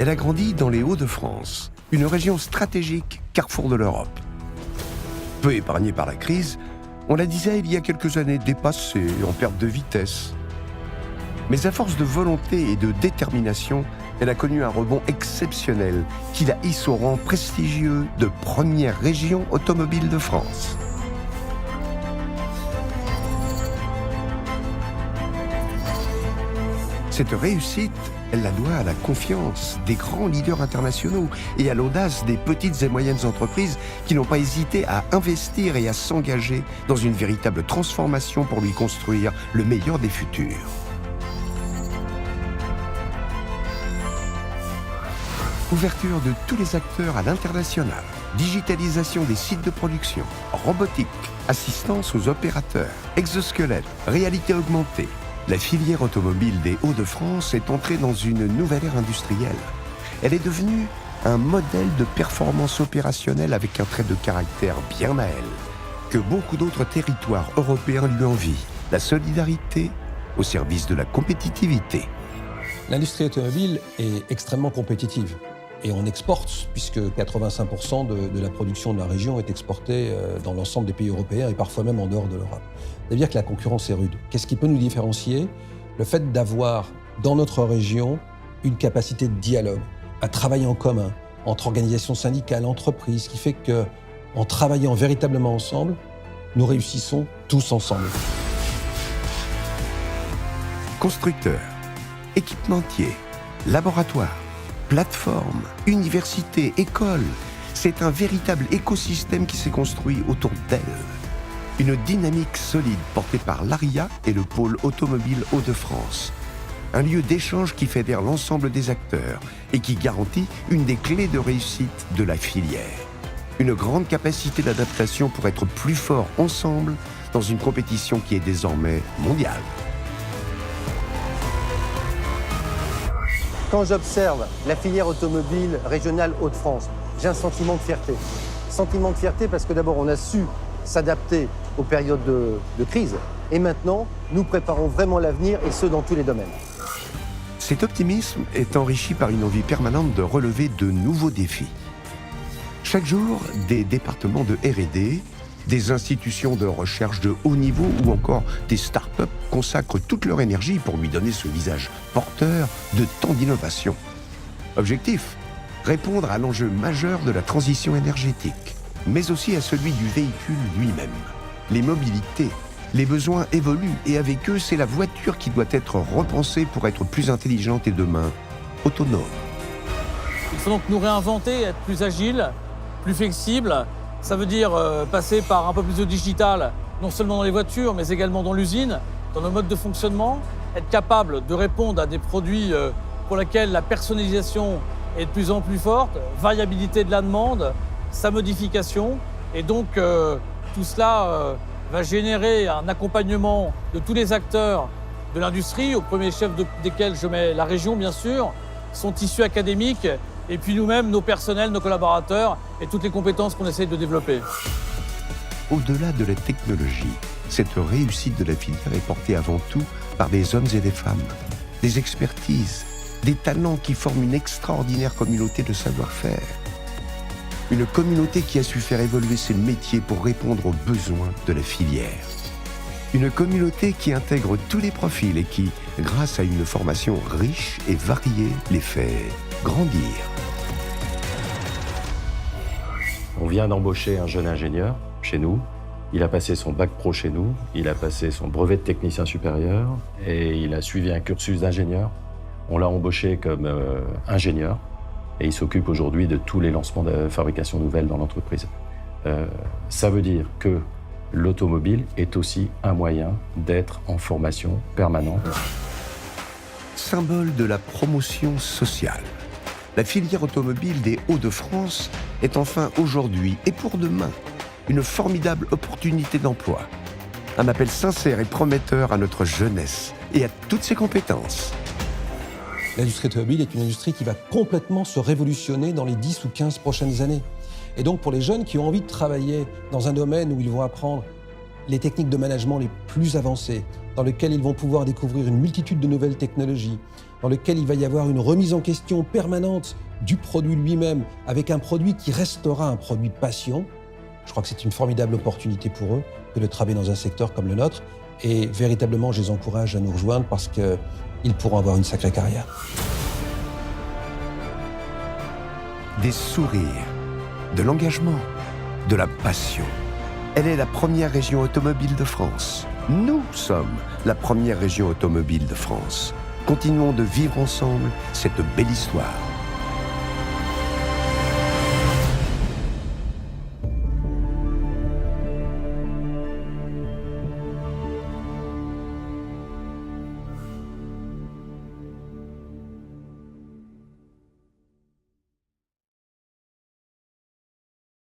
Elle a grandi dans les Hauts-de-France, une région stratégique, carrefour de l'Europe. Peu épargnée par la crise, on la disait il y a quelques années dépassée, en perte de vitesse. Mais à force de volonté et de détermination, elle a connu un rebond exceptionnel qui la hisse au rang prestigieux de première région automobile de France. Cette réussite, elle la doit à la confiance des grands leaders internationaux et à l'audace des petites et moyennes entreprises qui n'ont pas hésité à investir et à s'engager dans une véritable transformation pour lui construire le meilleur des futurs. Ouverture de tous les acteurs à l'international, digitalisation des sites de production, robotique, assistance aux opérateurs, exosquelettes, réalité augmentée. La filière automobile des Hauts-de-France est entrée dans une nouvelle ère industrielle. Elle est devenue un modèle de performance opérationnelle avec un trait de caractère bien à elle, que beaucoup d'autres territoires européens lui envient. La solidarité au service de la compétitivité. L'industrie automobile est extrêmement compétitive. Et on exporte, puisque 85% de la production de la région est exportée dans l'ensemble des pays européens et parfois même en dehors de l'Europe. C'est-à-dire que la concurrence est rude. Qu'est-ce qui peut nous différencier? Le fait d'avoir dans notre région une capacité de dialogue, un travail en commun entre organisations syndicales, entreprises, qui fait qu'en travaillant véritablement ensemble, nous réussissons tous ensemble. Constructeurs, équipementiers, laboratoires, plateformes, universités, écoles, c'est un véritable écosystème qui s'est construit autour d'elle. Une dynamique solide portée par l'ARIA et le pôle automobile Hauts-de-France. Un lieu d'échange qui fédère l'ensemble des acteurs et qui garantit une des clés de réussite de la filière. Une grande capacité d'adaptation pour être plus forts ensemble dans une compétition qui est désormais mondiale. Quand j'observe la filière automobile régionale Hauts-de-France, j'ai un sentiment de fierté. Sentiment de fierté parce que d'abord on a su s'adapter aux périodes de crise et maintenant nous préparons vraiment l'avenir et ce dans tous les domaines. Cet optimisme est enrichi par une envie permanente de relever de nouveaux défis. Chaque jour, des départements de R&D, des institutions de recherche de haut niveau ou encore des start-up consacrent toute leur énergie pour lui donner ce visage porteur de tant d'innovation. Objectif, répondre à l'enjeu majeur de la transition énergétique, mais aussi à celui du véhicule lui-même. Les mobilités, les besoins évoluent et avec eux, c'est la voiture qui doit être repensée pour être plus intelligente et demain autonome. Il faut donc nous réinventer, être plus agile, plus flexible. Ça veut dire passer par un peu plus de digital, non seulement dans les voitures, mais également dans l'usine, dans nos modes de fonctionnement, être capable de répondre à des produits pour lesquels la personnalisation est de plus en plus forte, variabilité de la demande, sa modification. Et donc, tout cela va générer un accompagnement de tous les acteurs de l'industrie, au premier chef desquels je mets la région, bien sûr, son tissu académique, et puis nous-mêmes, nos personnels, nos collaborateurs et toutes les compétences qu'on essaie de développer. Au-delà de la technologie, cette réussite de la filière est portée avant tout par des hommes et des femmes, des expertises, des talents qui forment une extraordinaire communauté de savoir-faire. Une communauté qui a su faire évoluer ses métiers pour répondre aux besoins de la filière. Une communauté qui intègre tous les profils et qui, grâce à une formation riche et variée, les fait grandir. On vient d'embaucher un jeune ingénieur chez nous. Il a passé son bac pro chez nous, il a passé son brevet de technicien supérieur et il a suivi un cursus d'ingénieur. On l'a embauché comme ingénieur et il s'occupe aujourd'hui de tous les lancements de fabrication nouvelle dans l'entreprise. Ça veut dire que l'automobile est aussi un moyen d'être en formation permanente. Symbole de la promotion sociale. La filière automobile des Hauts-de-France est enfin aujourd'hui et pour demain une formidable opportunité d'emploi. Un appel sincère et prometteur à notre jeunesse et à toutes ses compétences. L'industrie automobile est une industrie qui va complètement se révolutionner dans les 10 ou 15 prochaines années. Et donc pour les jeunes qui ont envie de travailler dans un domaine où ils vont apprendre les techniques de management les plus avancées, dans lequel ils vont pouvoir découvrir une multitude de nouvelles technologies, dans lequel il va y avoir une remise en question permanente du produit lui-même, avec un produit qui restera un produit de passion. Je crois que c'est une formidable opportunité pour eux que de travailler dans un secteur comme le nôtre. Et véritablement, je les encourage à nous rejoindre parce qu'ils pourront avoir une sacrée carrière. Des sourires, de l'engagement, de la passion. Elle est la première région automobile de France. Nous sommes la première région automobile de France. Continuons de vivre ensemble cette belle histoire.